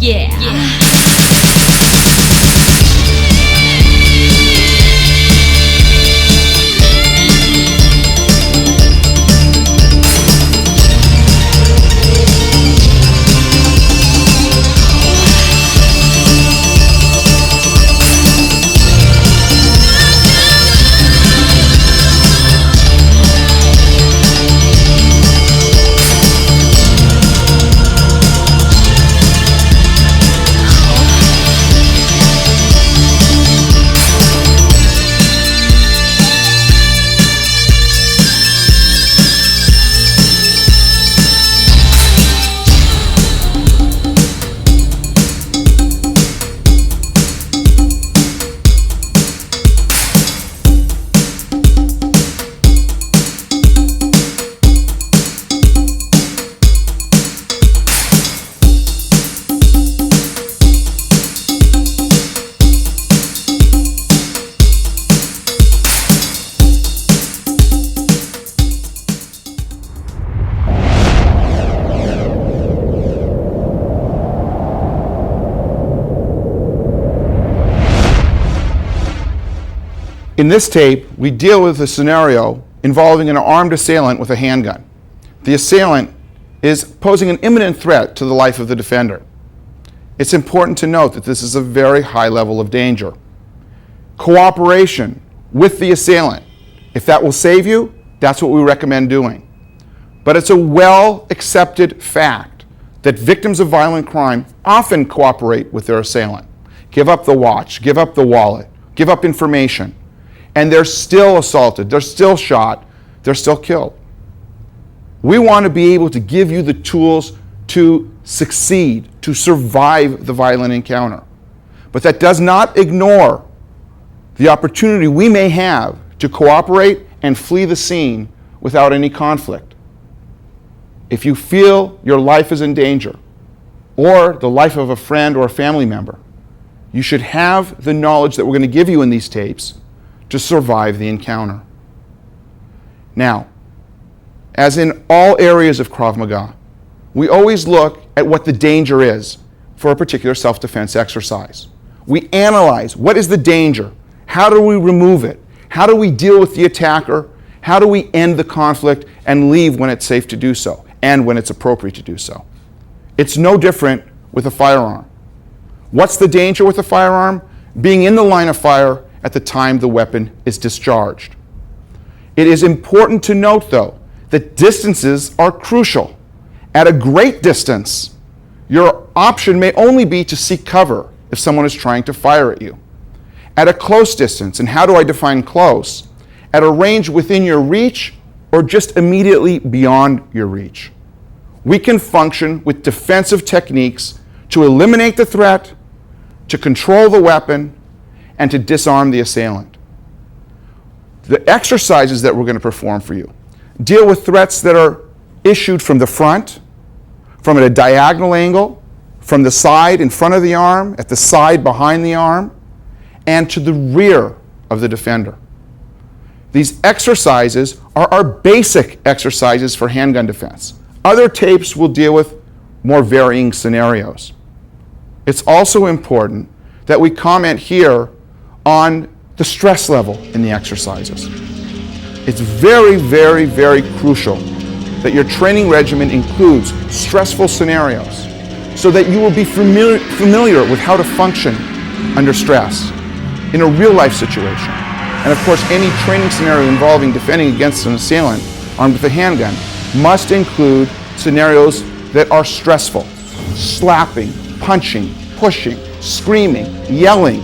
Yeah. In this tape, we deal with a scenario involving an armed assailant with a handgun. The assailant is posing an imminent threat to the life of the defender. It's important to note that this is a very high level of danger. Cooperation with the assailant, if that will save you, that's what we recommend doing. But it's a well-accepted fact that victims of violent crime often cooperate with their assailant. Give up the watch, give up the wallet, give up information. And they're still assaulted, they're still shot, they're still killed. We want to be able to give you the tools to succeed, to survive the violent encounter. But that does not ignore the opportunity we may have to cooperate and flee the scene without any conflict. If you feel your life is in danger, or the life of a friend or a family member, you should have the knowledge that we're going to give you in these tapes to survive the encounter. Now, as in all areas of krav-maga, we always look at what the danger is for a particular self-defense exercise. We analyze what is the danger, how do we remove it, how do we deal with the attacker, how do we end the conflict and leave when it's safe to do so and when it's appropriate to do so. It's no different with a firearm. What's the danger with a firearm? Being in the line of fire at the time the weapon is discharged. It is important to note, though, that distances are crucial. At a great distance, your option may only be to seek cover if someone is trying to fire at you. At a close distance, and how do I define close? At a range within your reach or just immediately beyond your reach. We can function with defensive techniques to eliminate the threat, to control the weapon, and to disarm the assailant. The exercises that we're going to perform for you deal with threats that are issued from the front, from a diagonal angle, from the side in front of the arm, at the side behind the arm, and to the rear of the defender. These exercises are our basic exercises for handgun defense. Other tapes will deal with more varying scenarios. It's also important that we comment here on the stress level in the exercises. It's very, very, very crucial that your training regimen includes stressful scenarios so that you will be familiar with how to function under stress in a real-life situation. And of course, any training scenario involving defending against an assailant armed with a handgun must include scenarios that are stressful. Slapping, punching, pushing, screaming, yelling,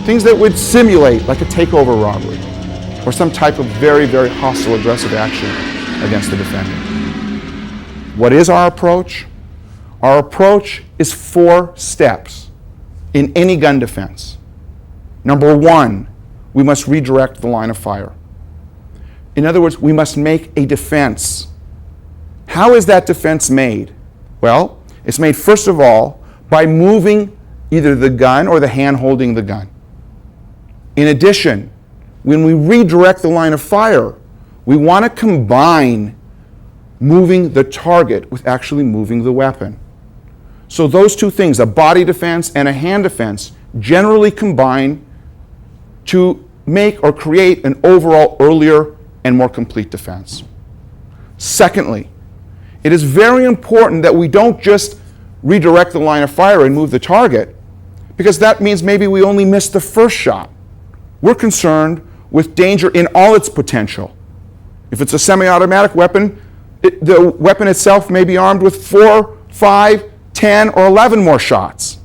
things that would simulate like a takeover robbery or some type of very, very hostile, aggressive action against the defender. What is our approach? Our approach is 4 steps in any gun defense. Number 1, we must redirect the line of fire. In other words, we must make a defense. How is that defense made? Well, it's made first of all by moving either the gun or the hand holding the gun. In addition, when we redirect the line of fire, we want to combine moving the target with actually moving the weapon. So those two things, a body defense and a hand defense, generally combine to make or create an overall earlier and more complete defense. Secondly, it is very important that we don't just redirect the line of fire and move the target, because that means maybe we only missed the first shot. We're concerned with danger in all its potential. If it's a semi-automatic weapon, the weapon itself may be armed with 4, 5, 10, or 11 more shots.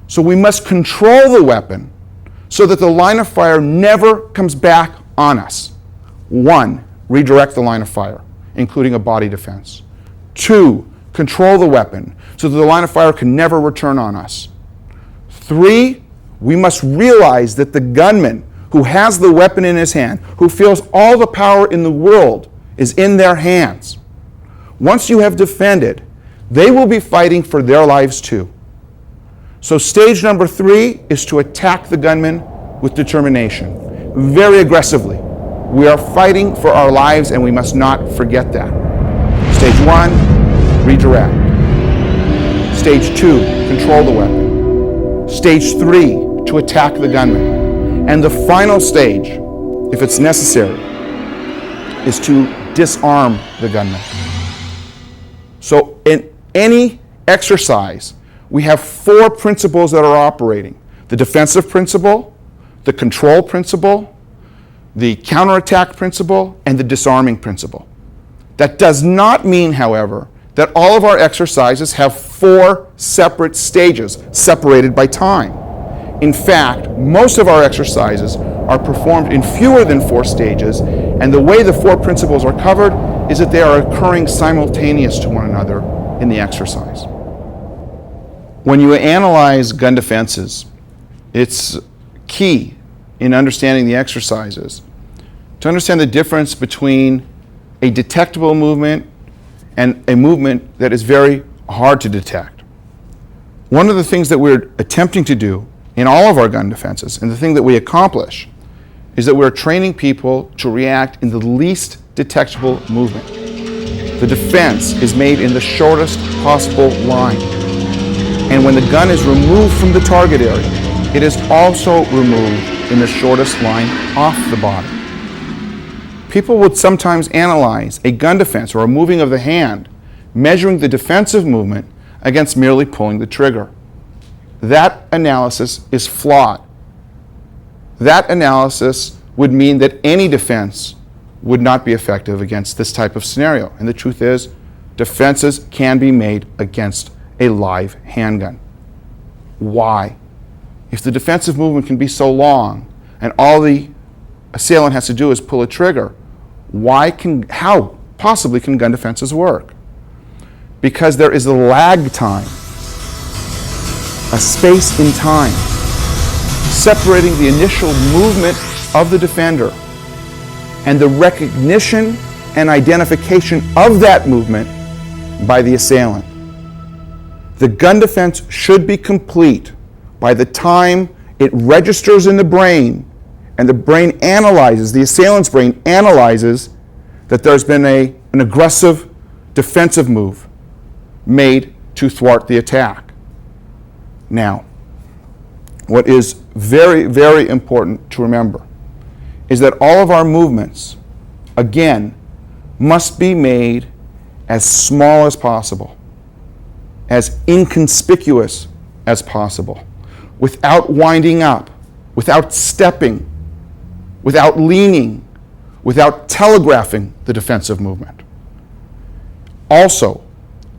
So we must control the weapon so that the line of fire never comes back on us. 1, redirect the line of fire, including a body defense. 2, control the weapon so that the line of fire can never return on us. 3, we must realize that the gunman who has the weapon in his hand, who feels all the power in the world is in their hands. Once you have defended, they will be fighting for their lives too. So stage number 3 is to attack the gunman with determination, very aggressively. We are fighting for our lives, and we must not forget that. Stage 1, redirect. Stage 2, control the weapon. Stage 3, to attack the gunman. And the final stage, if it's necessary, is to disarm the gunman. So in any exercise, we have 4 principles that are operating: the defensive principle, the control principle, the counterattack principle, and the disarming principle. That does not mean, however, that all of our exercises have 4 separate stages, separated by time. In fact, most of our exercises are performed in fewer than 4 stages, and the way the 4 principles are covered is that they are occurring simultaneous to one another in the exercise. When you analyze gun defenses, it's key in understanding the exercises to understand the difference between a detectable movement and a movement that is very hard to detect. One of the things that we're attempting to do in all of our gun defenses, and the thing that we accomplish, is that we're training people to react in the least detectable movement. The defense is made in the shortest possible line. And when the gun is removed from the target area, it is also removed in the shortest line off the body. People would sometimes analyze a gun defense or a moving of the hand, measuring the defensive movement against merely pulling the trigger. That analysis is flawed. That analysis would mean that any defense would not be effective against this type of scenario. And the truth is, defenses can be made against a live handgun. Why? If the defensive movement can be so long and all the assailant has to do is pull a trigger, how possibly can gun defenses work? Because there is a lag time, a space in time, separating the initial movement of the defender and the recognition and identification of that movement by the assailant. The gun defense should be complete by the time it registers in the brain and the brain analyzes, the assailant's brain analyzes that there's been an aggressive defensive move made to thwart the attack. Now, what is very, very important to remember is that all of our movements, again, must be made as small as possible, as inconspicuous as possible, without winding up, without stepping, without leaning, without telegraphing the defensive movement. Also,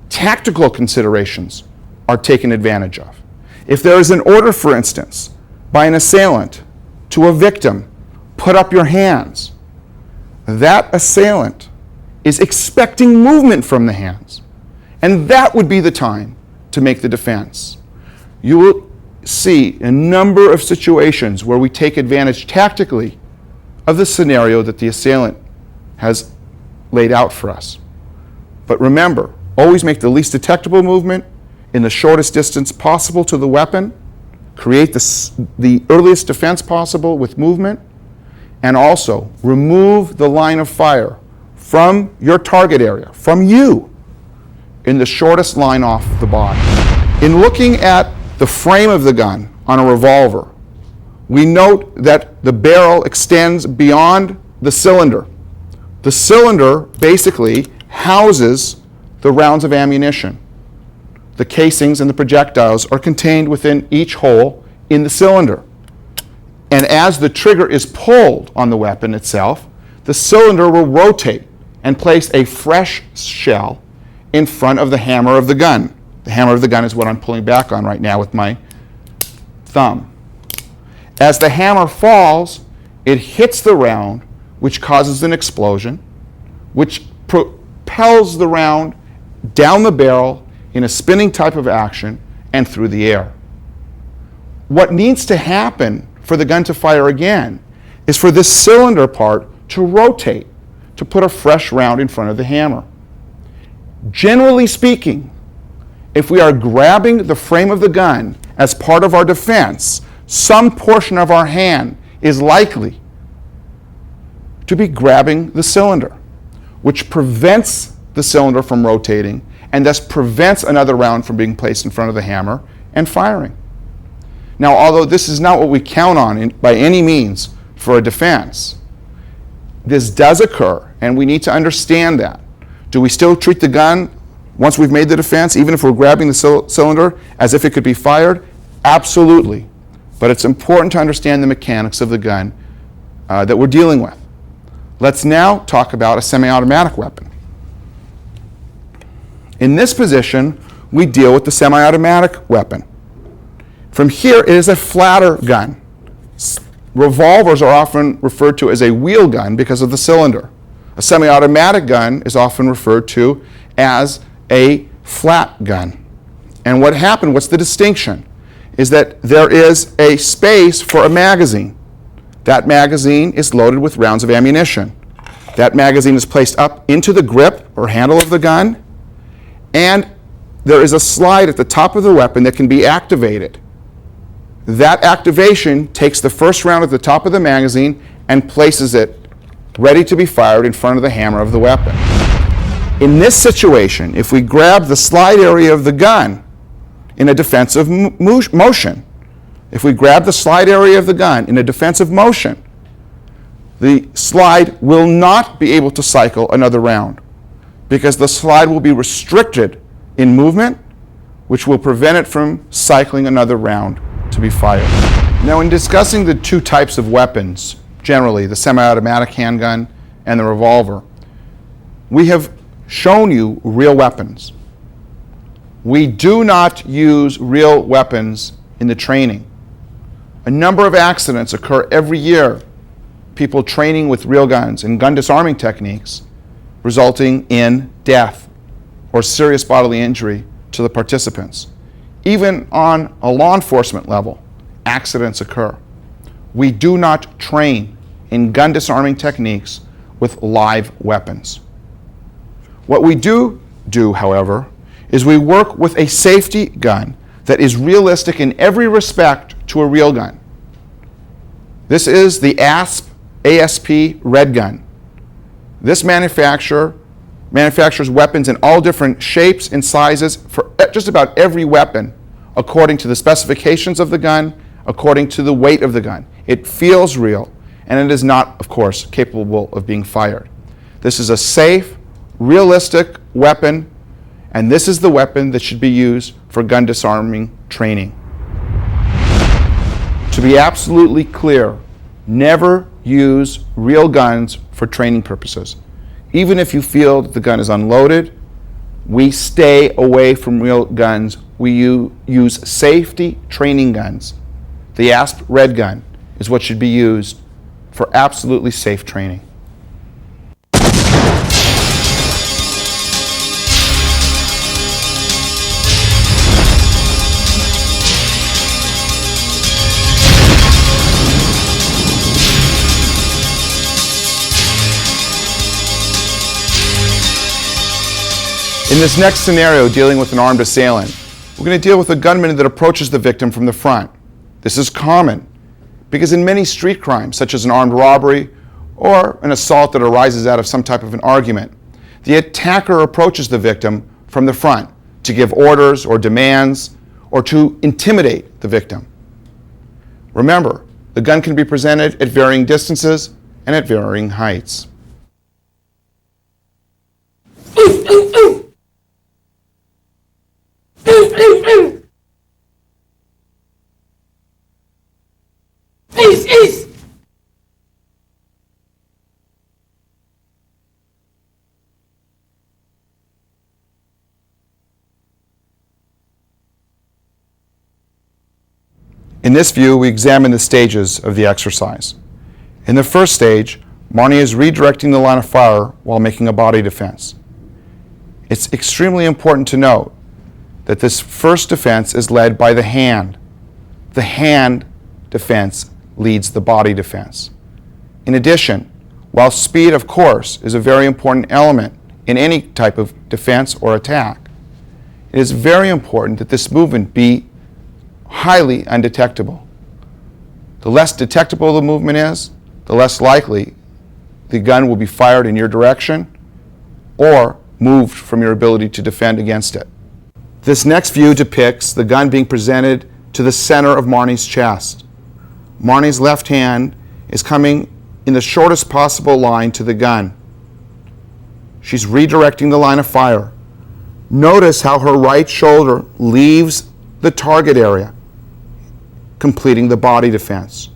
tactical considerations are taken advantage of. If there is an order, for instance, by an assailant to a victim, put up your hands, that assailant is expecting movement from the hands. And that would be the time to make the defense. You will see a number of situations where we take advantage tactically of the scenario that the assailant has laid out for us. But remember, always make the least detectable movement in the shortest distance possible to the weapon, create the earliest defense possible with movement, and also remove the line of fire from your target area, from you, in the shortest line off the body. In looking at the frame of the gun on a revolver, we note that the barrel extends beyond the cylinder. The cylinder basically houses the rounds of ammunition. The casings and the projectiles are contained within each hole in the cylinder. And as the trigger is pulled on the weapon itself, the cylinder will rotate and place a fresh shell in front of the hammer of the gun. The hammer of the gun is what I'm pulling back on right now with my thumb. As the hammer falls, it hits the round, which causes an explosion, which propels the round down the barrel in a spinning type of action and through the air. What needs to happen for the gun to fire again is for this cylinder part to rotate, to put a fresh round in front of the hammer. Generally speaking, if we are grabbing the frame of the gun as part of our defense, some portion of our hand is likely to be grabbing the cylinder, which prevents the cylinder from rotating and thus prevents another round from being placed in front of the hammer and firing. Now, although this is not what we count on by any means for a defense, this does occur, and we need to understand that. Do we still treat the gun, once we've made the defense, even if we're grabbing the cylinder, as if it could be fired? Absolutely. But it's important to understand the mechanics of the gun that we're dealing with. Let's now talk about a semi-automatic weapon. In this position, we deal with the semi-automatic weapon. From here, it is a flatter gun. Revolvers are often referred to as a wheel gun because of the cylinder. A semi-automatic gun is often referred to as a flat gun. And what's the distinction? Is that there is a space for a magazine. That magazine is loaded with rounds of ammunition. That magazine is placed up into the grip or handle of the gun, and there is a slide at the top of the weapon that can be activated. That activation takes the first round at the top of the magazine and places it ready to be fired in front of the hammer of the weapon. In this situation, if we grab the slide area of the gun in a defensive motion, if we grab the slide area of the gun in a defensive motion, the slide will not be able to cycle another round because the slide will be restricted in movement, which will prevent it from cycling another round to be fired. Now, in discussing the two types of weapons, generally the semi-automatic handgun and the revolver, we have shown you real weapons. We do not use real weapons in the training. A number of accidents occur every year, people training with real guns and gun disarming techniques, resulting in death or serious bodily injury to the participants. Even on a law enforcement level, accidents occur. We do not train in gun disarming techniques with live weapons. What we do, however, is we work with a safety gun that is realistic in every respect to a real gun. This is the ASP Red Gun. This manufacturers weapons in all different shapes and sizes for just about every weapon, according to the specifications of the gun, according to the weight of the gun. It feels real, and it is not, of course, capable of being fired. This is a safe, realistic weapon, and this is the weapon that should be used for gun disarming training. To be absolutely clear, never use real guns for training purposes. Even if you feel that the gun is unloaded, we stay away from real guns. We use safety training guns. The ASP Red Gun is what should be used for absolutely safe training. In this next scenario, dealing with an armed assailant, we're going to deal with a gunman that approaches the victim from the front. This is common because in many street crimes, such as an armed robbery or an assault that arises out of some type of an argument, the attacker approaches the victim from the front to give orders or demands or to intimidate the victim. Remember, the gun can be presented at varying distances and at varying heights. In this view, we examine the stages of the exercise. In the first stage, Marnie is redirecting the line of fire while making a body defense. It's extremely important to note that this first defense is led by the hand. The hand defense leads the body defense. In addition, while speed, of course, is a very important element in any type of defense or attack, it is very important that this movement be highly undetectable. The less detectable the movement is, the less likely the gun will be fired in your direction or moved from your ability to defend against it. This next view depicts the gun being presented to the center of Marnie's chest. Marnie's left hand is coming in the shortest possible line to the gun. She's redirecting the line of fire. Notice how her right shoulder leaves the target area, completing the body defense.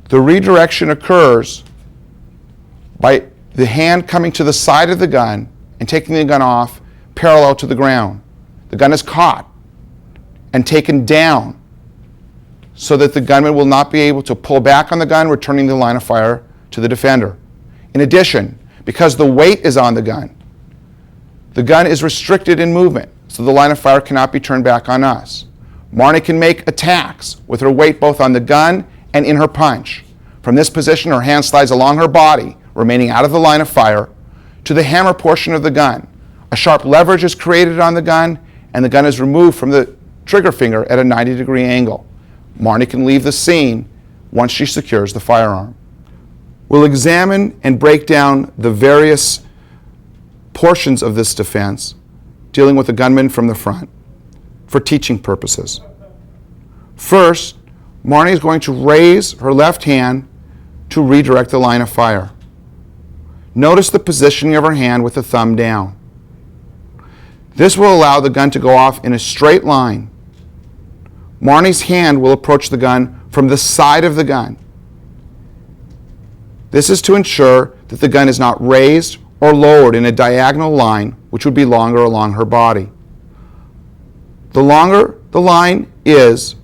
The redirection occurs by the hand coming to the side of the gun and taking the gun off parallel to the ground. The gun is caught and taken down so that the gunman will not be able to pull back on the gun, returning the line of fire to the defender. In addition, because the weight is on the gun is restricted in movement, so the line of fire cannot be turned back on us. Marnie can make attacks with her weight both on the gun and in her punch. From this position, her hand slides along her body, remaining out of the line of fire, to the hammer portion of the gun. A sharp leverage is created on the gun, and the gun is removed from the trigger finger at a 90-degree angle. Marnie can leave the scene once she secures the firearm. We'll examine and break down the various portions of this defense, dealing with the gunman from the front, for teaching purposes. First, Marnie is going to raise her left hand to redirect the line of fire. Notice the positioning of her hand with the thumb down. This will allow the gun to go off in a straight line. Marnie's hand will approach the gun from the side of the gun. This is to ensure that the gun is not raised or lowered in a diagonal line, which would be longer along her body. The longer the line is,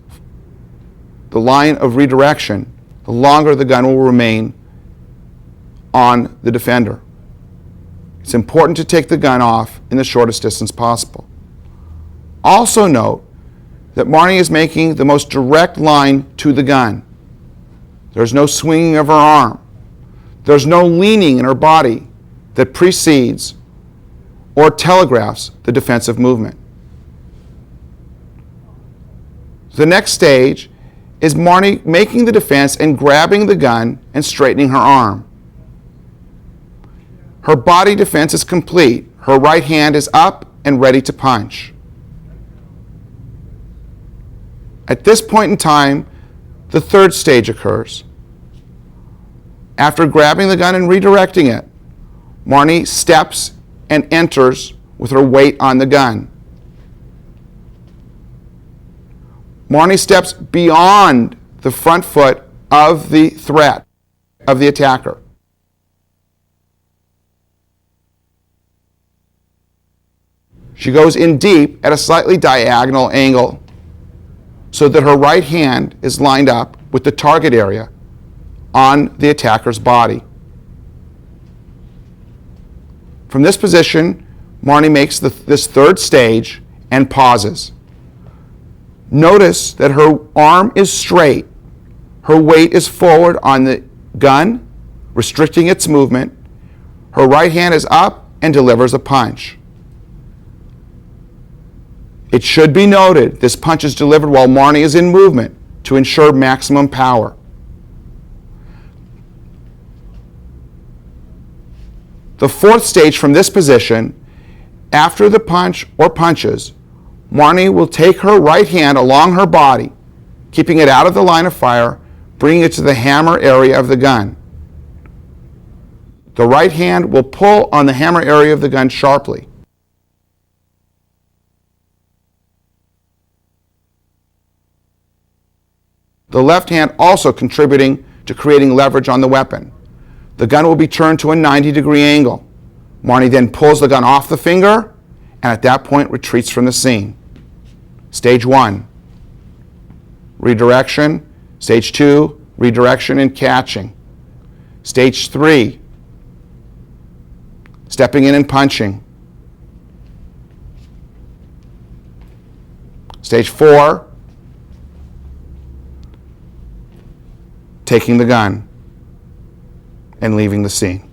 the line of redirection, the longer the gun will remain on the defender. It's important to take the gun off in the shortest distance possible. Also note that Marnie is making the most direct line to the gun. There's no swinging of her arm. There's no leaning in her body that precedes or telegraphs the defensive movement. The next stage is Marnie making the defense and grabbing the gun and straightening her arm. Her body defense is complete. Her right hand is up and ready to punch. At this point in time, the third stage occurs. After grabbing the gun and redirecting it, Marnie steps and enters with her weight on the gun. Marnie steps beyond the front foot of the threat, of the attacker. She goes in deep at a slightly diagonal angle so that her right hand is lined up with the target area on the attacker's body. From this position, Marnie makes this third stage and pauses. Notice that her arm is straight. Her weight is forward on the gun, restricting its movement. Her right hand is up and delivers a punch. It should be noted this punch is delivered while Marnie is in movement to ensure maximum power. The fourth stage from this position, after the punch or punches, Marnie will take her right hand along her body, keeping it out of the line of fire, bringing it to the hammer area of the gun. The right hand will pull on the hammer area of the gun sharply. The left hand also contributing to creating leverage on the weapon. The gun will be turned to a 90-degree angle. Marnie then pulls the gun off the finger and at that point retreats from the scene. Stage 1, redirection. Stage 2, redirection and catching. Stage 3, stepping in and punching. Stage 4, taking the gun and leaving the scene.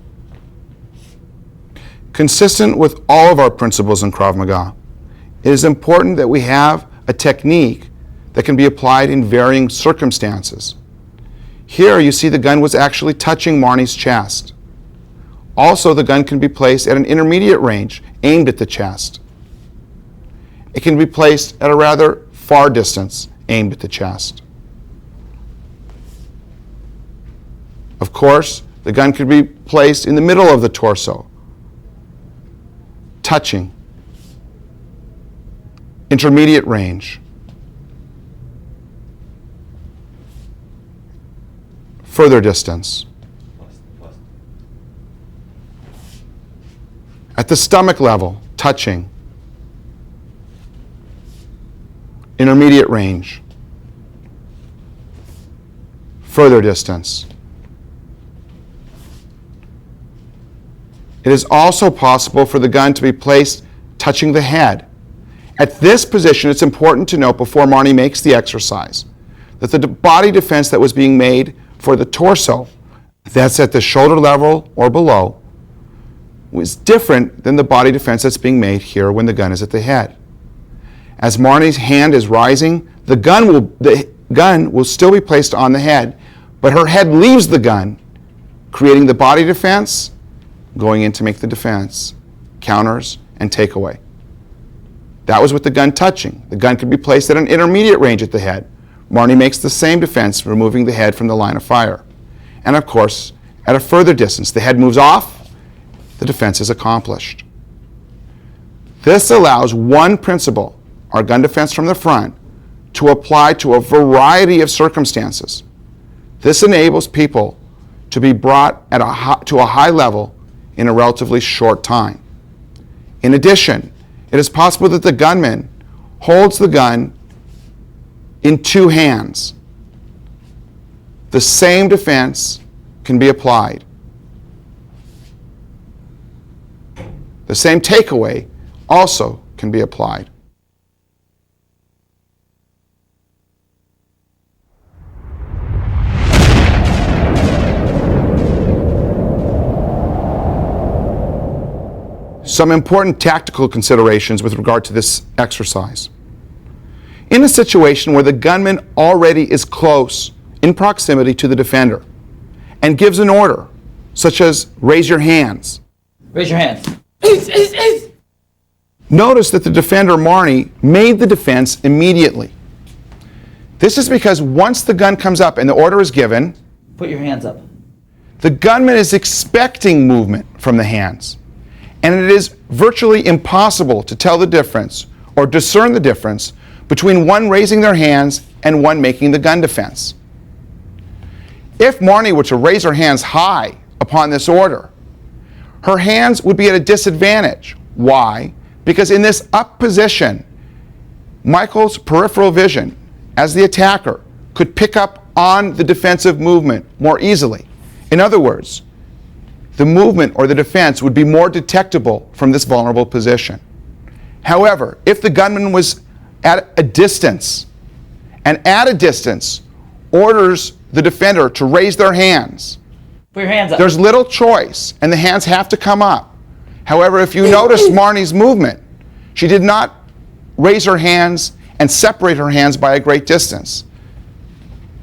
Consistent with all of our principles in Krav Maga, it is important that we have a technique that can be applied in varying circumstances. Here you see the gun was actually touching Marnie's chest. Also, the gun can be placed at an intermediate range aimed at the chest. It can be placed at a rather far distance aimed at the chest. Of course, the gun could be placed in the middle of the torso, touching, intermediate range, further distance, at the stomach level, touching, intermediate range, further distance. It is also possible for the gun to be placed touching the head. At this position, it's important to note before Marnie makes the exercise that the body defense that was being made for the torso, that's at the shoulder level or below, was different than the body defense that's being made here when the gun is at the head. As Marnie's hand is rising, the gun will still be placed on the head, but her head leaves the gun, creating the body defense, going in to make the defense, counters, and takeaway. That was with the gun touching. The gun could be placed at an intermediate range at the head. Marnie makes the same defense, removing the head from the line of fire. And of course, at a further distance, the head moves off, the defense is accomplished. This allows one principle, our gun defense from the front, to apply to a variety of circumstances. This enables people to be brought to a high level in a relatively short time. In addition, it is possible that the gunman holds the gun in two hands. The same defense can be applied. The same takeaway also can be applied. Some important tactical considerations with regard to this exercise. In a situation where the gunman already is close in proximity to the defender and gives an order, such as raise your hands. Raise your hands. Notice that the defender, Marnie, made the defense immediately. This is because once the gun comes up and the order is given, put your hands up. The gunman is expecting movement from the hands. And it is virtually impossible to tell the difference or discern the difference between one raising their hands and one making the gun defense. If Marnie were to raise her hands high upon this order, her hands would be at a disadvantage. Why? Because in this up position, Michael's peripheral vision, as the attacker, could pick up on the defensive movement more easily. In other words, the movement or the defense would be more detectable from this vulnerable position. However, if the gunman was at a distance, and at a distance orders the defender to raise their hands, put your hands up. There's little choice, and the hands have to come up. However, if you notice Marnie's movement, she did not raise her hands and separate her hands by a great distance.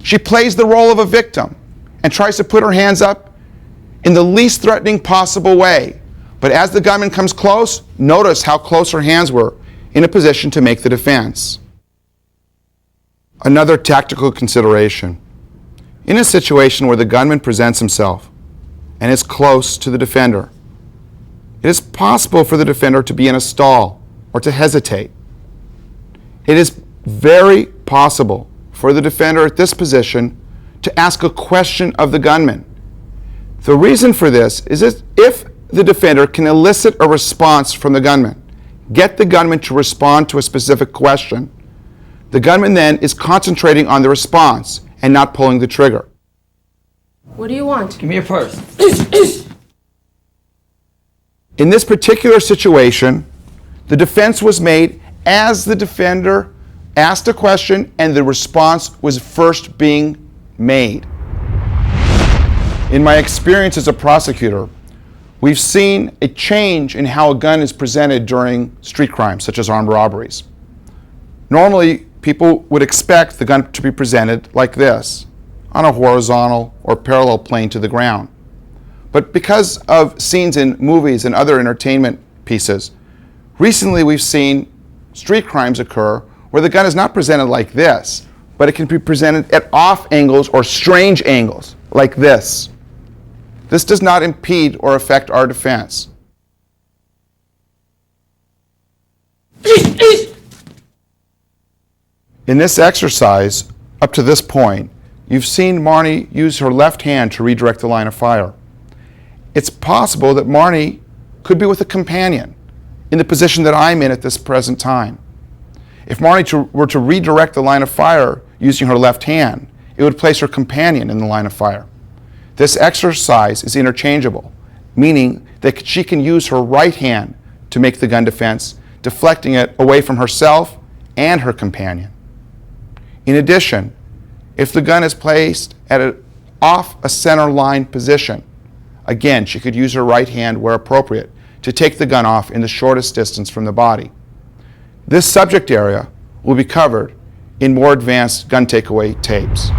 She plays the role of a victim and tries to put her hands up in the least threatening possible way, But as the gunman comes close, notice how close her hands were in a position to make the defense. Another tactical consideration. In a situation where the gunman presents himself and is close to the defender, it is possible for the defender to be in a stall or to hesitate. It is very possible for the defender at this position to ask a question of the gunman. The reason for this is if the defender can elicit a response from the gunman, get the gunman to respond to a specific question, the gunman then is concentrating on the response and not pulling the trigger. What do you want? Give me your purse. In this particular situation, the defense was made as the defender asked a question and the response was first being made. In my experience as a prosecutor, we've seen a change in how a gun is presented during street crimes, such as armed robberies. Normally, people would expect the gun to be presented like this, on a horizontal or parallel plane to the ground. But because of scenes in movies and other entertainment pieces, recently we've seen street crimes occur where the gun is not presented like this, but it can be presented at off angles or strange angles, like this. This does not impede or affect our defense. In this exercise, up to this point, you've seen Marnie use her left hand to redirect the line of fire. It's possible that Marnie could be with a companion in the position that I'm in at this present time. If Marnie were to redirect the line of fire using her left hand, it would place her companion in the line of fire. This exercise is interchangeable, meaning that she can use her right hand to make the gun defense, deflecting it away from herself and her companion. In addition, if the gun is placed at off a center line position, again, she could use her right hand where appropriate to take the gun off in the shortest distance from the body. This subject area will be covered in more advanced gun takeaway tapes.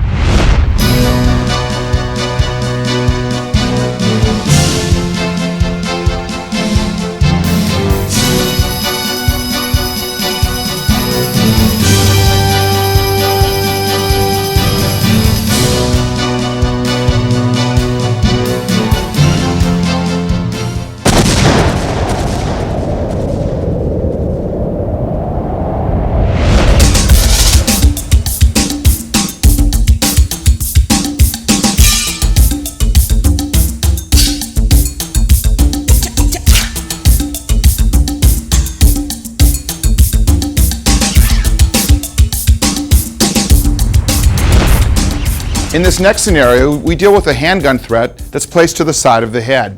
In this next scenario, we deal with a handgun threat that's placed to the side of the head.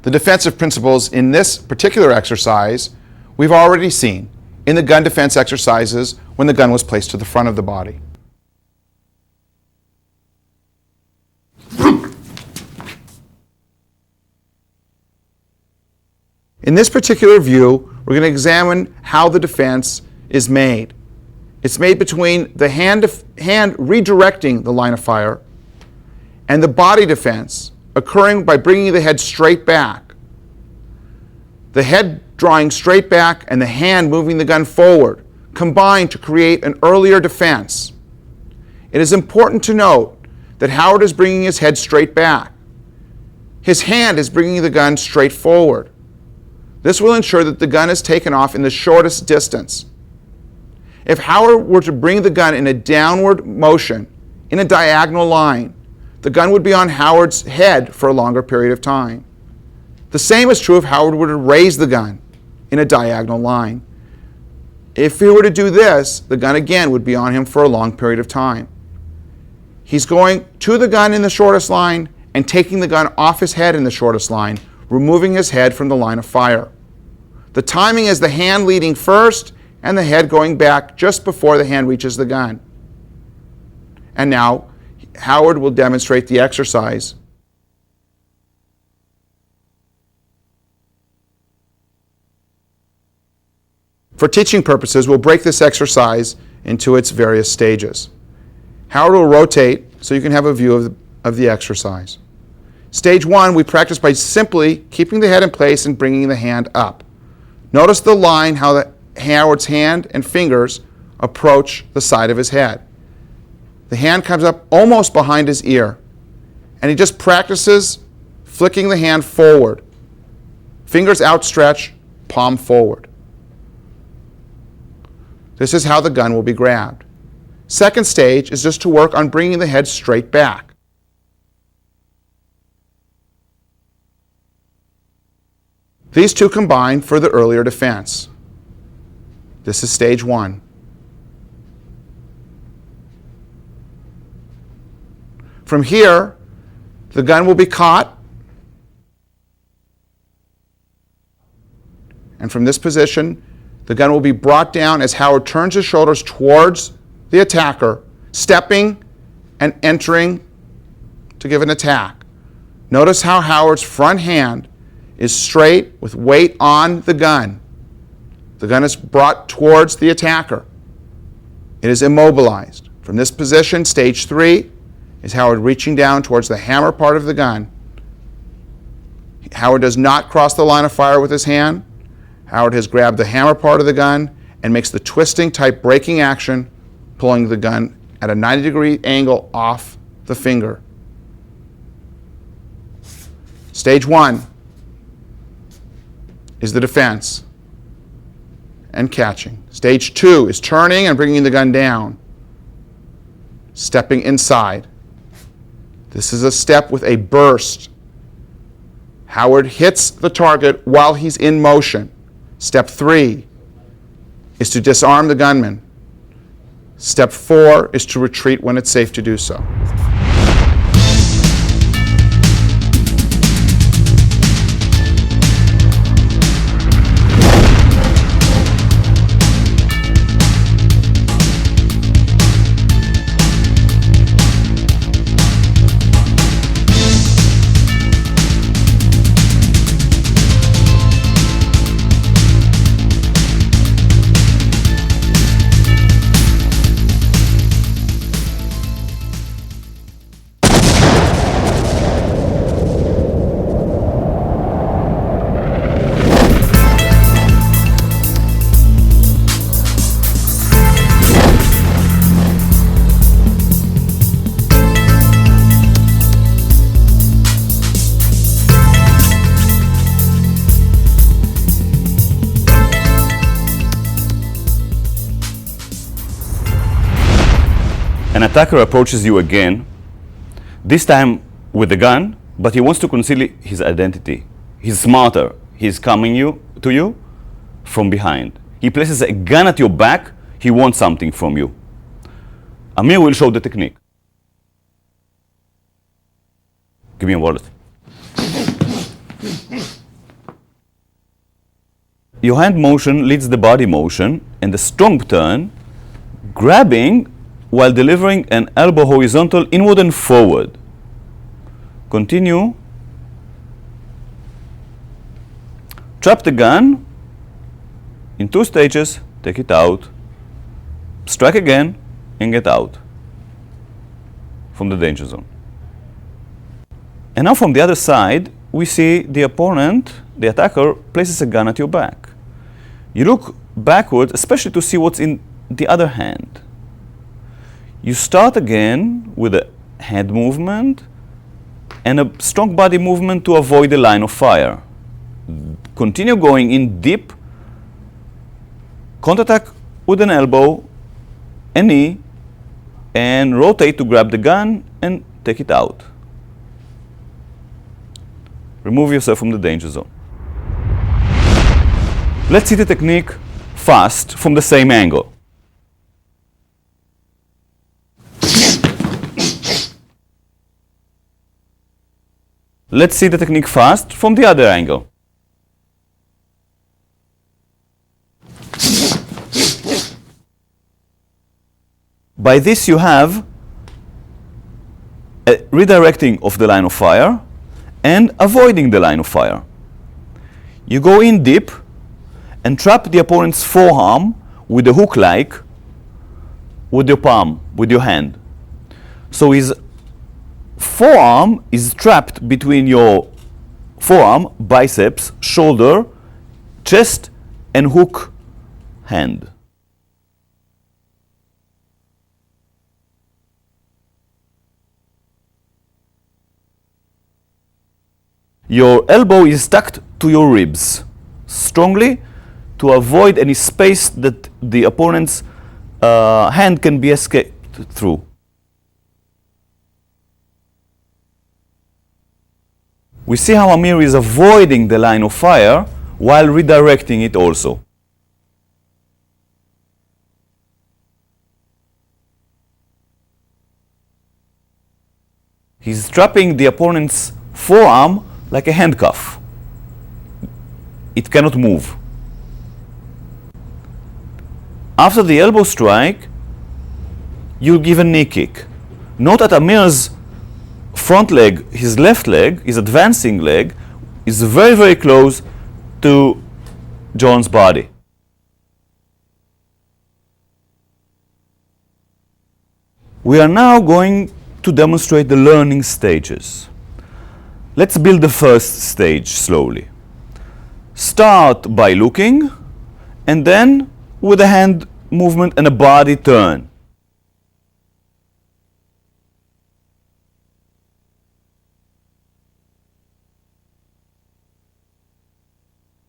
The defensive principles in this particular exercise we've already seen in the gun defense exercises when the gun was placed to the front of the body. In this particular view, we're going to examine how the defense is made. It's made between the hand redirecting the line of fire and the body defense occurring by bringing the head straight back. The head drawing straight back and the hand moving the gun forward combine to create an earlier defense. It is important to note that Howard is bringing his head straight back. His hand is bringing the gun straight forward. This will ensure that the gun is taken off in the shortest distance. If Howard were to bring the gun in a downward motion, in a diagonal line, the gun would be on Howard's head for a longer period of time. The same is true if Howard were to raise the gun in a diagonal line. If he were to do this, the gun again would be on him for a long period of time. He's going to the gun in the shortest line and taking the gun off his head in the shortest line, removing his head from the line of fire. The timing is the hand leading first and the head going back just before the hand reaches the gun. And now, Howard will demonstrate the exercise. For teaching purposes, we'll break this exercise into its various stages. Howard will rotate so you can have a view of the exercise. Stage 1, we practice by simply keeping the head in place and bringing the hand up. Notice the line, how Howard's hand and fingers approach the side of his head. The hand comes up almost behind his ear, and he just practices flicking the hand forward. Fingers outstretched, palm forward. This is how the gun will be grabbed. Second stage is just to work on bringing the head straight back. These two combine for the earlier defense. This is stage 1. From here, the gun will be caught, and from this position, the gun will be brought down as Howard turns his shoulders towards the attacker, stepping and entering to give an attack. Notice how Howard's front hand is straight with weight on the gun. The gun is brought towards the attacker. It is immobilized. From this position, stage 3 is Howard reaching down towards the hammer part of the gun. Howard does not cross the line of fire with his hand. Howard has grabbed the hammer part of the gun and makes the twisting type braking action, pulling the gun at a 90-degree angle off the finger. Stage 1 is the defense and catching. Stage 2 is turning and bringing the gun down, stepping inside. This is a step with a burst. Howard hits the target while he's in motion. Step 3 is to disarm the gunman. Step 4 is to retreat when it's safe to do so. An attacker approaches you again, this time with a gun, but he wants to conceal his identity. He's smarter. He's coming to you from behind. He places a gun at your back. He wants something from you. Amir will show the technique. Give me a wallet. Your hand motion leads the body motion, and the strong turn, grabbing while delivering an elbow horizontal inward and forward. Continue. Trap the gun in 2 stages, take it out, strike again, and get out from the danger zone. And now from the other side, we see the opponent, the attacker, places a gun at your back. You look backward, especially to see what's in the other hand. You start again with a head movement and a strong body movement to avoid the line of fire. Continue going in deep, counterattack with an elbow, a knee, and rotate to grab the gun and take it out. Remove yourself from the danger zone. Let's see the technique fast from the same angle. Let's see the technique fast from the other angle. By this you have a redirecting of the line of fire and avoiding the line of fire. You go in deep and trap the opponent's forearm with a hook-like with your palm, with your hand. So he's forearm is trapped between your forearm, biceps, shoulder, chest, and hook hand. Your elbow is tucked to your ribs strongly to avoid any space that the opponent's hand can be escaped through. We see how Amir is avoiding the line of fire while redirecting it also. He's trapping the opponent's forearm like a handcuff. It cannot move. After the elbow strike, you give a knee kick. Note that Amir's front leg, his left leg, his advancing leg, is very, very close to John's body. We are now going to demonstrate the learning stages. Let's build the first stage slowly. Start by looking, and then with a hand movement and a body turn.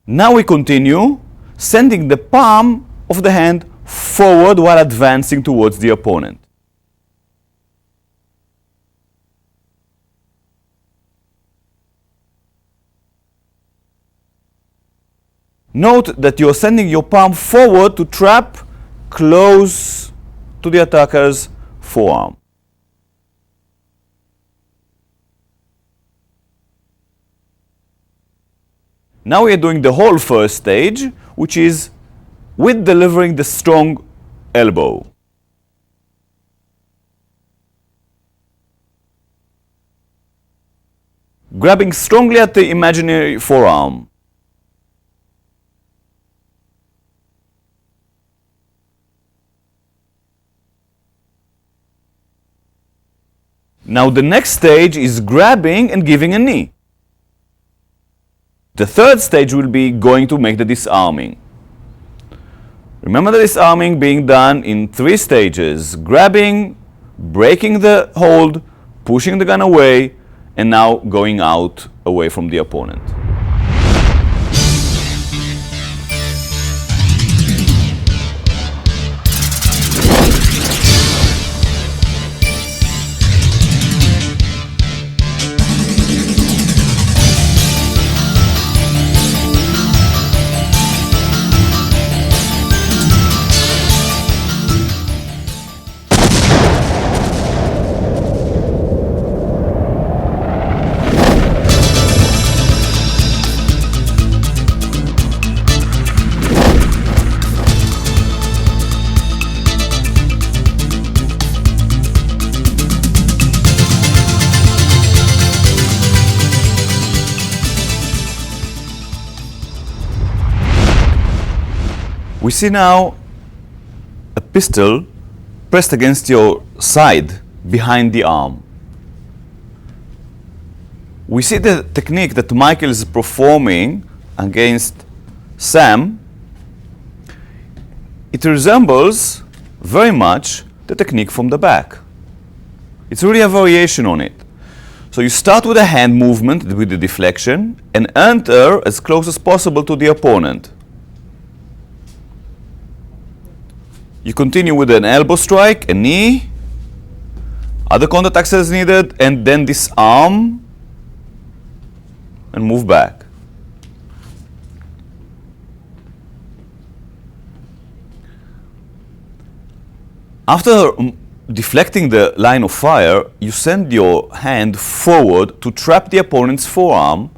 Now we continue, sending the palm of the hand forward while advancing towards the opponent. Note that you are sending your palm forward to trap close to the attacker's forearm. Now we are doing the whole first stage, which is with delivering the strong elbow. Grabbing strongly at the imaginary forearm. Now the next stage is grabbing and giving a knee. The third stage will be going to make the disarming. Remember the disarming being done in 3 stages: grabbing, breaking the hold, pushing the gun away, and now going out away from the opponent. We see now a pistol pressed against your side behind the arm. We see the technique that Michael is performing against Sam. It resembles very much the technique from the back. It's really a variation on it. So you start with a hand movement with the deflection and enter as close as possible to the opponent. You continue with an elbow strike, a knee, other counterattacks as needed, and then disarm and move back. After deflecting the line of fire, you send your hand forward to trap the opponent's forearm,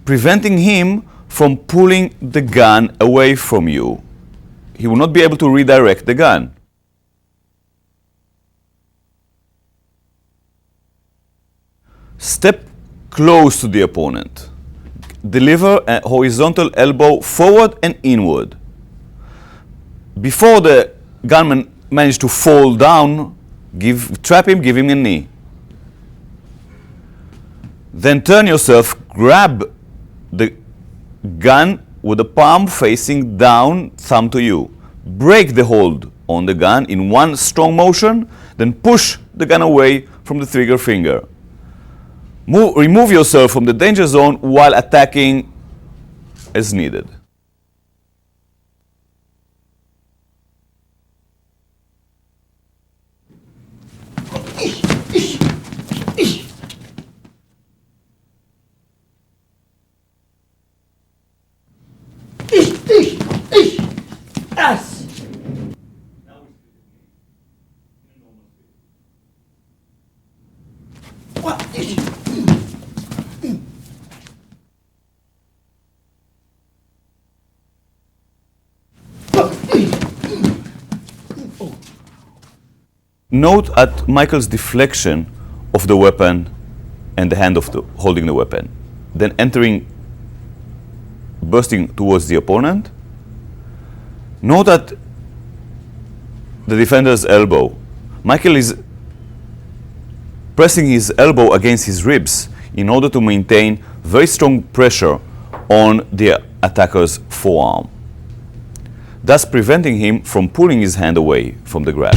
preventing him from pulling the gun away from you. He will not be able to redirect the gun. Step close to the opponent. Deliver a horizontal elbow forward and inward. Before the gunman manages to fall down, trap him, give him a knee. Then turn yourself, grab the gun with the palm facing down, thumb to you. Break the hold on the gun in one strong motion, then push the gun away from the trigger finger. Remove yourself from the danger zone while attacking as needed. Yes. Note at Michael's deflection of the weapon and the hand of holding the weapon, then bursting towards the opponent. Note at the defender's elbow. Michael is pressing his elbow against his ribs in order to maintain very strong pressure on the attacker's forearm, thus preventing him from pulling his hand away from the grab.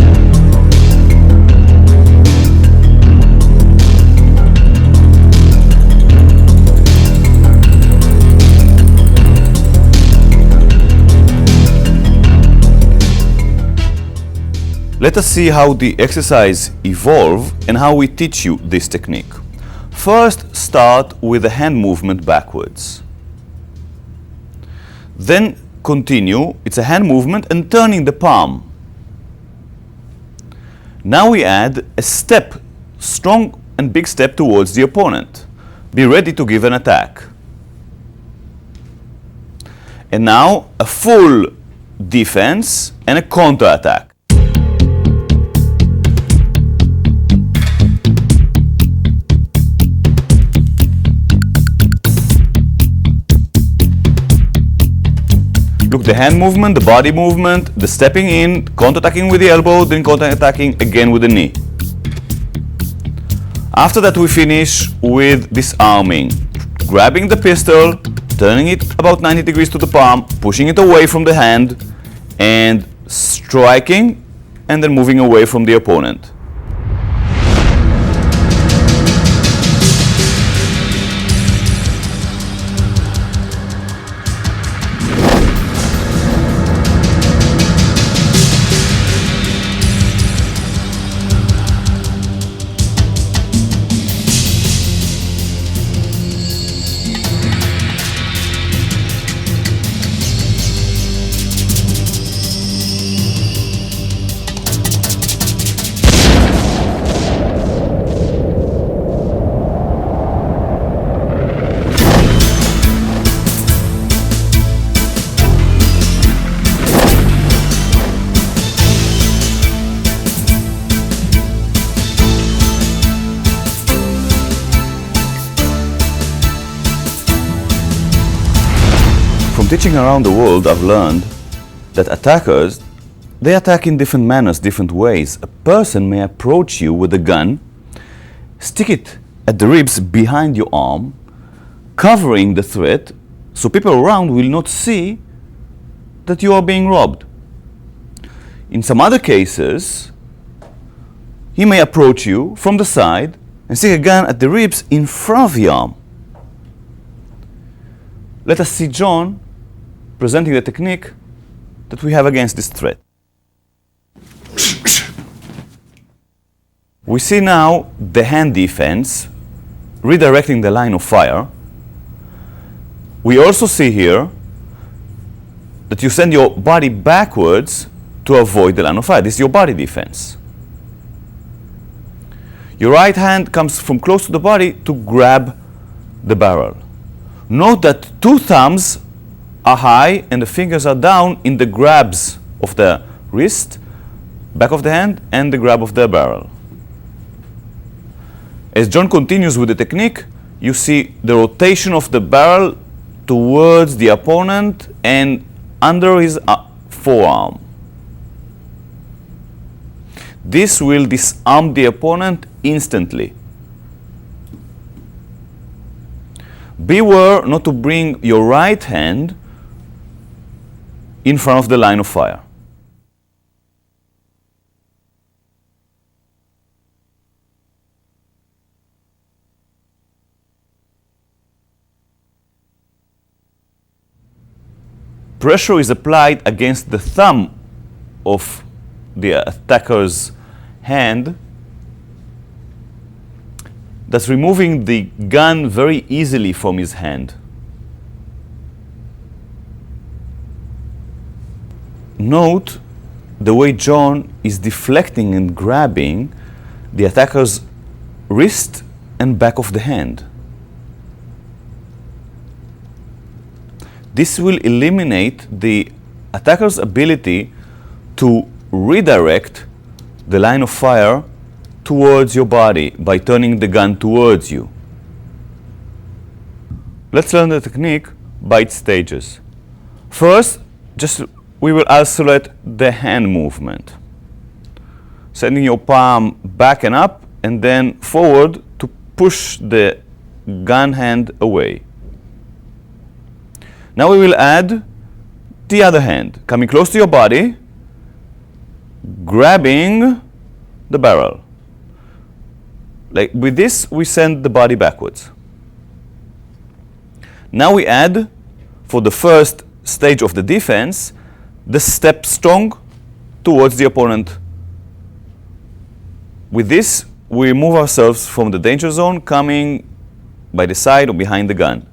Let us see how the exercise evolves and how we teach you this technique. First, start with the hand movement backwards. Then continue, it's a hand movement and turning the palm. Now we add a step, strong and big step towards the opponent. Be ready to give an attack. And now a full defense and a counter attack. Look, the hand movement, the body movement, the stepping in, counter-attacking with the elbow, then counter-attacking again with the knee. After that we finish with disarming. Grabbing the pistol, turning it about 90 degrees to the palm, pushing it away from the hand, and striking, and then moving away from the opponent. From teaching around the world, I've learned that attackers, they attack in different manners, different ways. A person may approach you with a gun, stick it at the ribs behind your arm, covering the threat so people around will not see that you are being robbed. In some other cases, he may approach you from the side and stick a gun at the ribs in front of the arm. Let us see John presenting the technique that we have against this threat. We see now the hand defense redirecting the line of fire. We also see here that you send your body backwards to avoid the line of fire. This is your body defense. Your right hand comes from close to the body to grab the barrel. Note that two thumbs are high and the fingers are down in the grabs of the wrist, back of the hand, and the grab of the barrel. As John continues with the technique, you see the rotation of the barrel towards the opponent and under his forearm. This will disarm the opponent instantly. Beware not to bring your right hand in front of the line of fire. Pressure is applied against the thumb of the attacker's hand, thus removing the gun very easily from his hand. Note the way John is deflecting and grabbing the attacker's wrist and back of the hand. This will eliminate the attacker's ability to redirect the line of fire towards your body by turning the gun towards you. Let's learn the technique by its stages. First, we will isolate the hand movement, sending your palm back and up and then forward to push the gun hand away. Now we will add the other hand, coming close to your body, grabbing the barrel. Like with this, we send the body backwards. Now we add, for the first stage of the defense, the step strong towards the opponent. With this, we remove ourselves from the danger zone, coming by the side or behind the gun.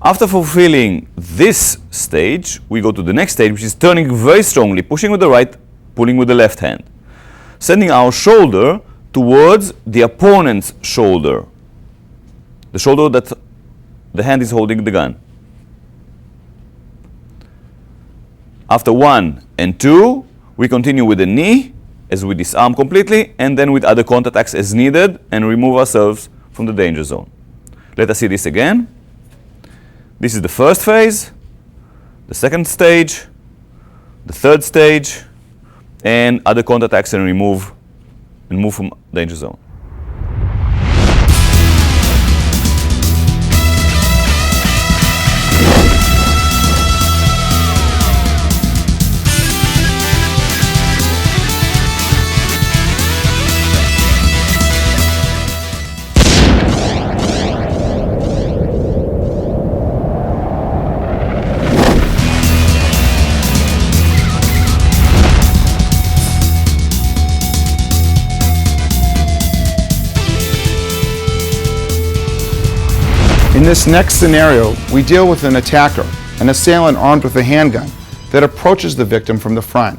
After fulfilling this stage, we go to the next stage, which is turning very strongly, pushing with the right, pulling with the left hand, sending our shoulder towards the opponent's shoulder, the shoulder that the hand is holding the gun. After 1 and 2, we continue with the knee as we disarm completely, and then with other counter-attacks as needed, and remove ourselves from the danger zone. Let us see this again. This is the first phase, the second stage, the third stage, and other counter-attacks and move from danger zone. In this next scenario, we deal with an attacker, an assailant armed with a handgun, that approaches the victim from the front.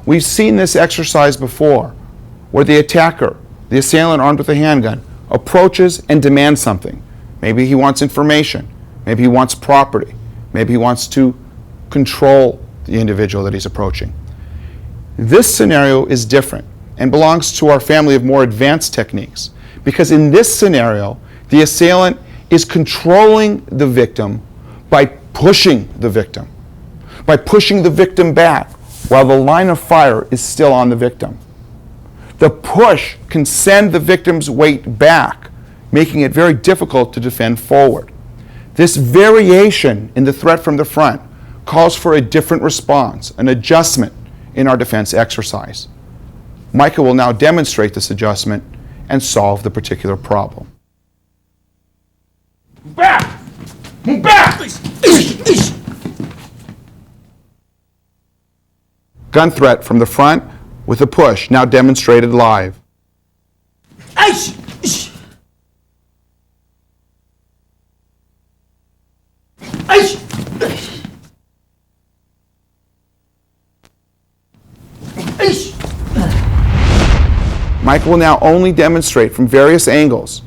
We've seen this exercise before, where the attacker, the assailant armed with a handgun, approaches and demands something. Maybe he wants information, maybe he wants property, maybe he wants to control the individual that he's approaching. This scenario is different and belongs to our family of more advanced techniques, because in this scenario, the assailant is controlling the victim by pushing the victim back while the line of fire is still on the victim. The push can send the victim's weight back, making it very difficult to defend forward. This variation in the threat from the front calls for a different response, an adjustment in our defense exercise. Micah will now demonstrate this adjustment and solve the particular problem. Back! Back! Gun threat from the front with a push, now demonstrated live. Mike will now only demonstrate from various angles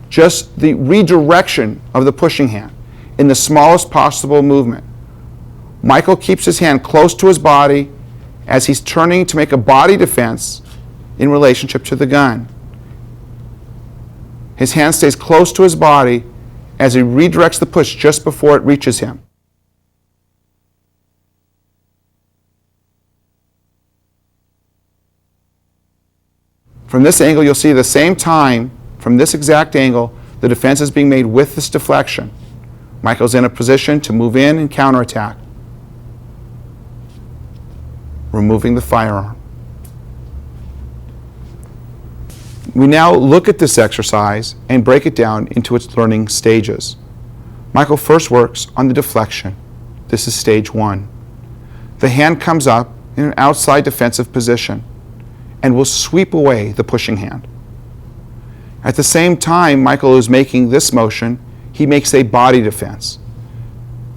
just the redirection of the pushing hand in the smallest possible movement. Michael keeps his hand close to his body as he's turning to make a body defense in relationship to the gun. His hand stays close to his body as he redirects the push just before it reaches him. From this angle, you'll see the same time, from this exact angle, The defense is being made with this deflection. Michael's in a position to move in and counterattack, removing the firearm. We now look at this exercise and break it down into its learning stages. Michael first works on the deflection. This is stage 1. The hand comes up in an outside defensive position and will sweep away the pushing hand. At the same time Michael is making this motion, he makes a body defense.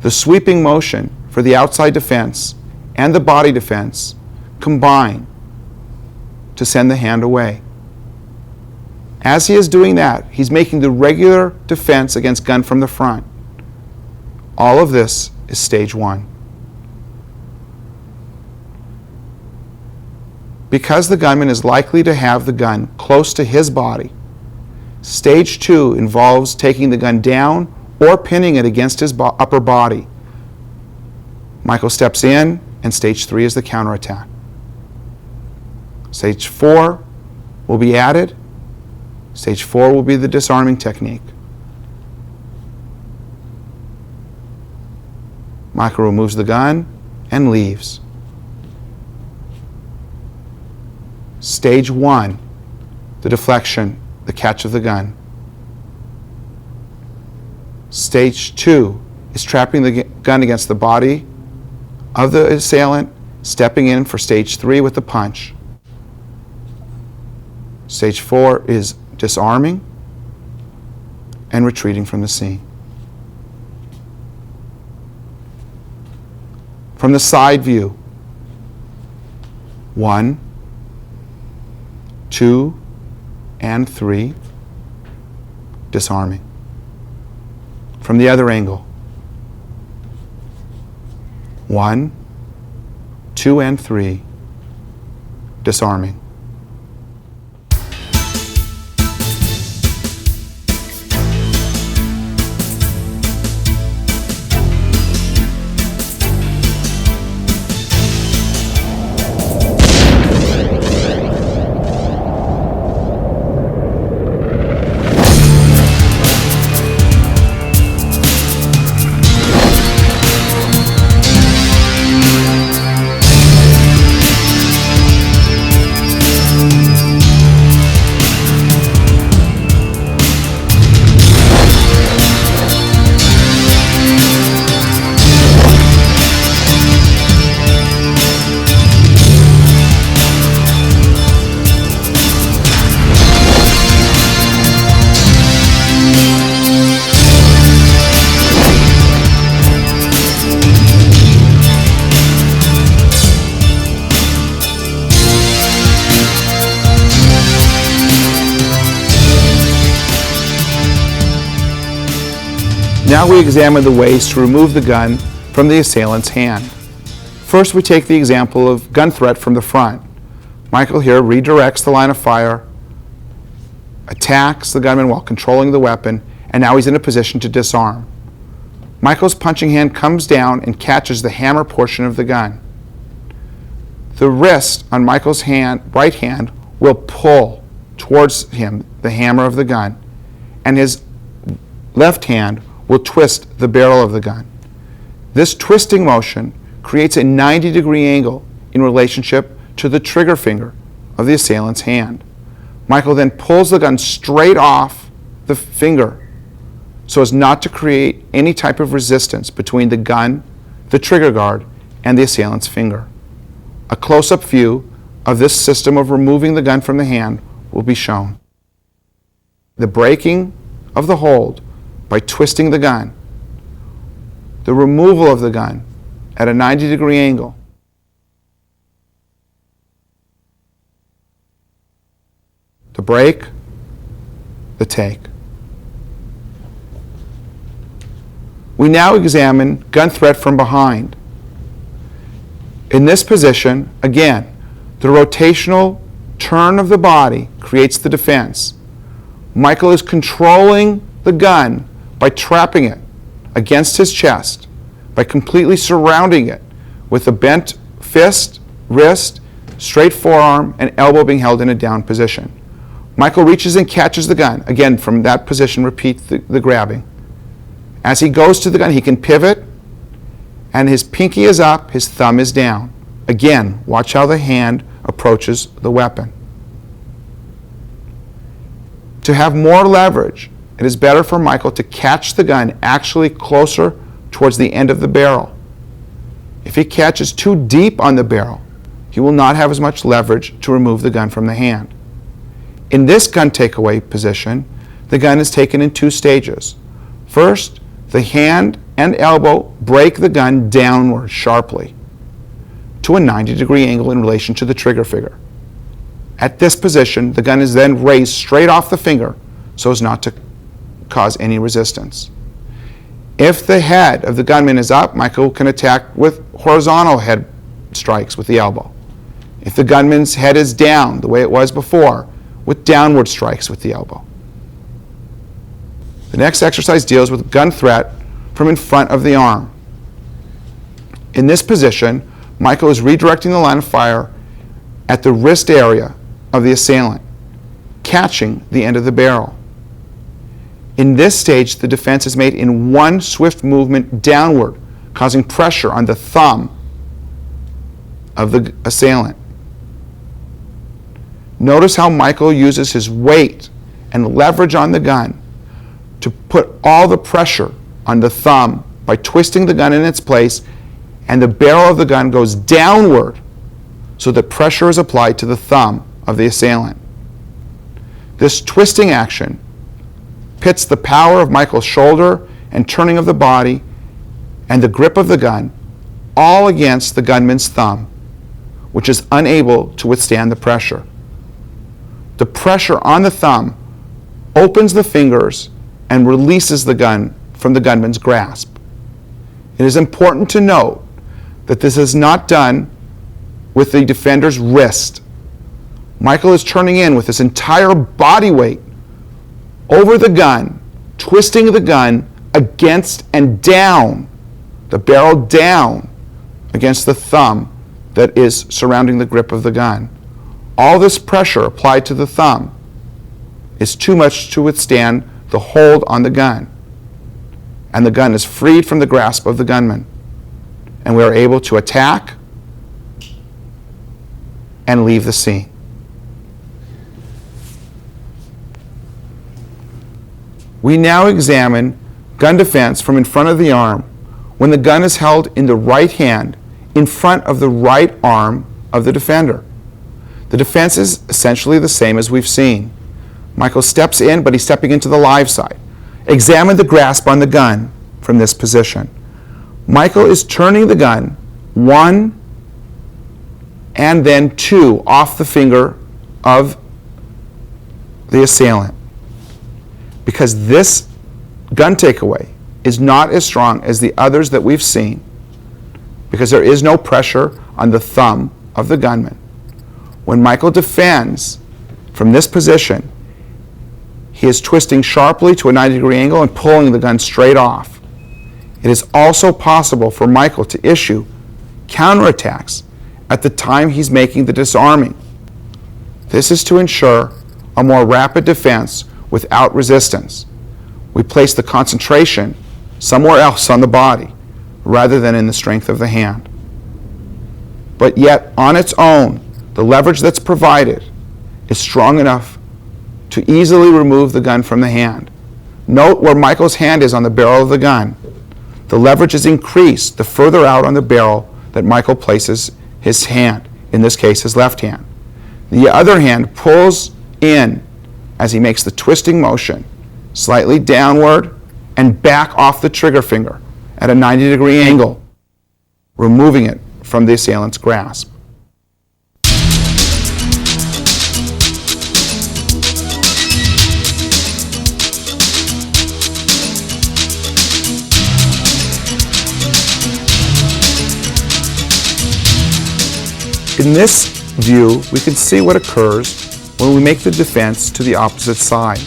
The sweeping motion for the outside defense and the body defense combine to send the hand away. As he is doing that, he's making the regular defense against gun from the front. All of this is stage 1. Because the gunman is likely to have the gun close to his body, stage 2 involves taking the gun down or pinning it against his upper body. Michael steps in, and stage 3 is the counterattack. Stage 4 will be added. Stage 4 will be the disarming technique. Michael removes the gun and leaves. Stage 1, the deflection, the catch of the gun. Stage 2 is trapping the gun against the body of the assailant, stepping in for stage 3 with the punch. Stage 4 is disarming and retreating from the scene. From the side view, 1, 2, and 3, disarming. From the other angle, 1, 2, and 3, disarming. Now we examine the ways to remove the gun from the assailant's hand. First, we take the example of gun threat from the front. Michael here redirects the line of fire, attacks the gunman while controlling the weapon, and now he's in a position to disarm. Michael's punching hand comes down and catches the hammer portion of the gun. The wrist on Michael's right hand will pull towards him the hammer of the gun, and his left hand will twist the barrel of the gun. This twisting motion creates a 90-degree angle in relationship to the trigger finger of the assailant's hand. Michael then pulls the gun straight off the finger so as not to create any type of resistance between the gun, the trigger guard, and the assailant's finger. A close-up view of this system of removing the gun from the hand will be shown. The breaking of the hold by twisting the gun, the removal of the gun at a 90-degree angle, the break, the take. We now examine gun threat from behind. In this position, again, the rotational turn of the body creates the defense. Michael is controlling the gun by trapping it against his chest, by completely surrounding it with a bent fist, wrist, straight forearm, and elbow being held in a down position. Michael reaches and catches the gun. Again, from that position, repeat the grabbing. As he goes to the gun, he can pivot, and his pinky is up, his thumb is down. Again, watch how the hand approaches the weapon. To have more leverage, it is better for Michael to catch the gun actually closer towards the end of the barrel. If he catches too deep on the barrel, he will not have as much leverage to remove the gun from the hand. In this gun takeaway position, the gun is taken in two stages. First, the hand and elbow break the gun downward sharply to a 90-degree angle in relation to the trigger finger. At this position, the gun is then raised straight off the finger so as not to cause any resistance. If the head of the gunman is up, Michael can attack with horizontal head strikes with the elbow. If the gunman's head is down, the way it was before, with downward strikes with the elbow. The next exercise deals with gun threat from in front of the arm. In this position, Michael is redirecting the line of fire at the wrist area of the assailant, catching the end of the barrel. In this stage, the defense is made in one swift movement downward, causing pressure on the thumb of the assailant. Notice how Michael uses his weight and leverage on the gun to put all the pressure on the thumb by twisting the gun in its place, and the barrel of the gun goes downward so that pressure is applied to the thumb of the assailant. This twisting action pits the power of Michael's shoulder and turning of the body and the grip of the gun all against the gunman's thumb, which is unable to withstand the pressure. The pressure on the thumb opens the fingers and releases the gun from the gunman's grasp. It is important to note that this is not done with the defender's wrist. Michael is turning in with his entire body weight over the gun, twisting the gun against and down, the barrel down against the thumb that is surrounding the grip of the gun. All this pressure applied to the thumb is too much to withstand the hold on the gun, and the gun is freed from the grasp of the gunman, and we are able to attack and leave the scene. We now examine gun defense from in front of the arm when the gun is held in the right hand in front of the right arm of the defender. The defense is essentially the same as we've seen. Michael steps in, but he's stepping into the live side. Examine the grasp on the gun from this position. Michael is turning the gun 1 and then 2 off the finger of the assailant, because this gun takeaway is not as strong as the others that we've seen, because there is no pressure on the thumb of the gunman. When Michael defends from this position, he is twisting sharply to a 90-degree angle and pulling the gun straight off. It is also possible for Michael to issue counterattacks at the time he's making the disarming. This is to ensure a more rapid defense without resistance. We place the concentration somewhere else on the body rather than in the strength of the hand. But yet, on its own, the leverage that's provided is strong enough to easily remove the gun from the hand. Note where Michael's hand is on the barrel of the gun. The leverage is increased the further out on the barrel that Michael places his hand, in this case his left hand. The other hand pulls in as he makes the twisting motion, slightly downward and back off the trigger finger at a 90-degree angle, removing it from the assailant's grasp. In this view, we can see what occurs when we make the defense to the opposite side.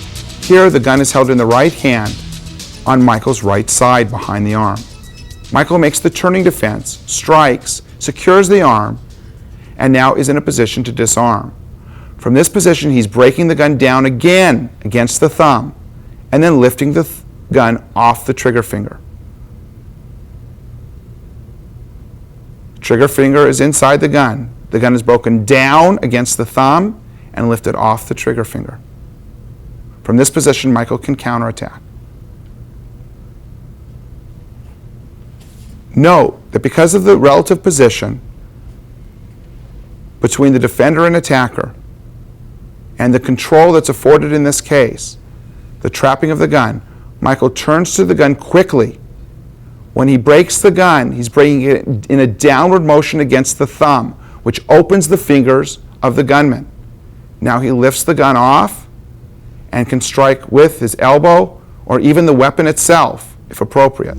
Here, the gun is held in the right hand on Michael's right side behind the arm. Michael makes the turning defense, strikes, secures the arm, and now is in a position to disarm. From this position, he's breaking the gun down again against the thumb and then lifting the gun off the trigger finger. Trigger finger is inside the gun. The gun is broken down against the thumb and lifted off the trigger finger. From this position, Michael can counterattack. Note that because of the relative position between the defender and attacker and the control that's afforded in this case, the trapping of the gun, Michael turns to the gun quickly. When he breaks the gun, he's breaking it in a downward motion against the thumb, which opens the fingers of the gunman. Now he lifts the gun off and can strike with his elbow or even the weapon itself, if appropriate,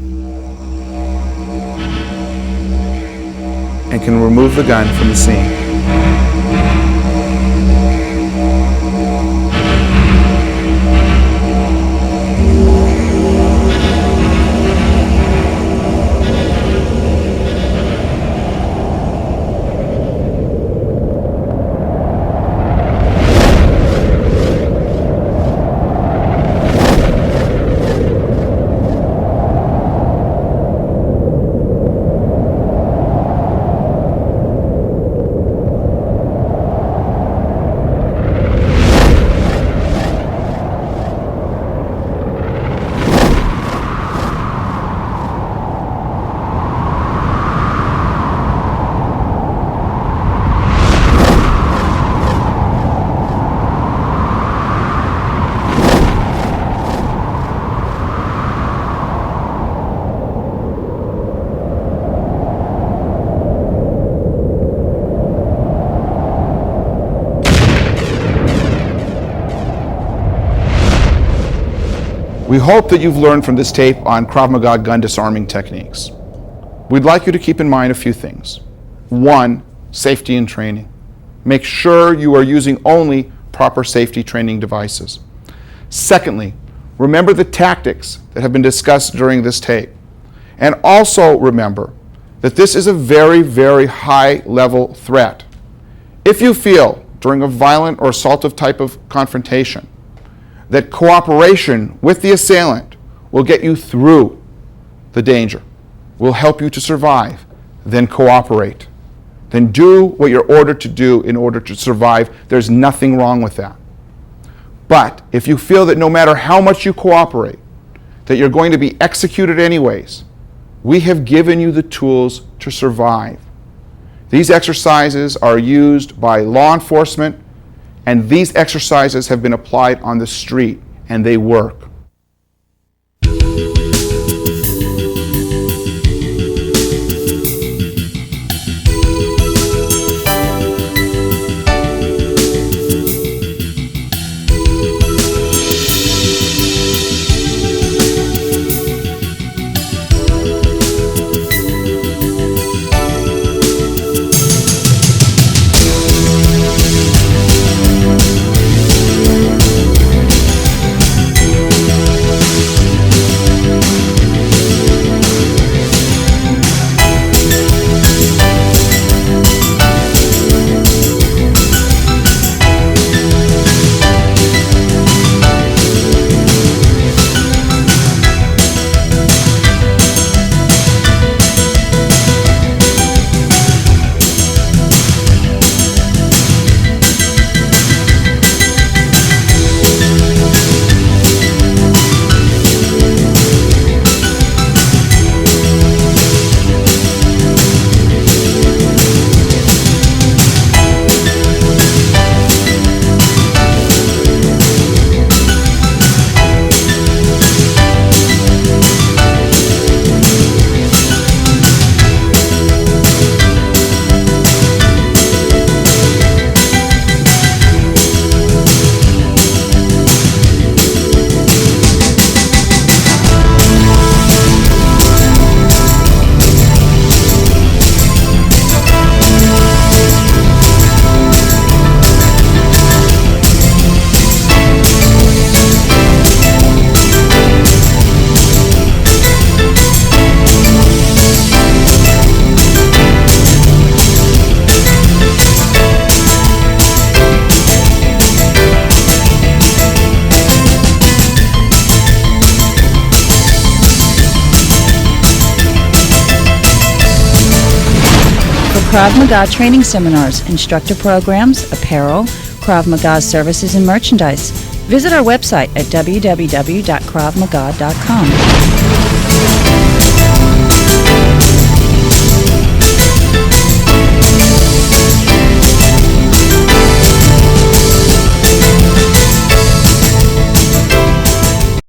and can remove the gun from the scene. We hope that you've learned from this tape on Krav-Maga gun disarming techniques. We'd like you to keep in mind a few things. 1, safety and training. Make sure you are using only proper safety training devices. Secondly, remember the tactics that have been discussed during this tape. And also remember that this is a very, very high-level threat. If you feel during a violent or assaultive type of confrontation that cooperation with the assailant will get you through the danger, will help you to survive, then cooperate. Then do what you're ordered to do in order to survive. There's nothing wrong with that. But if you feel that no matter how much you cooperate, that you're going to be executed anyways, we have given you the tools to survive. These exercises are used by law enforcement, and these exercises have been applied on the street, and they work. Krav Maga training seminars, instructor programs, apparel, Krav Maga services, and merchandise. Visit our website at www.kravmaga.com.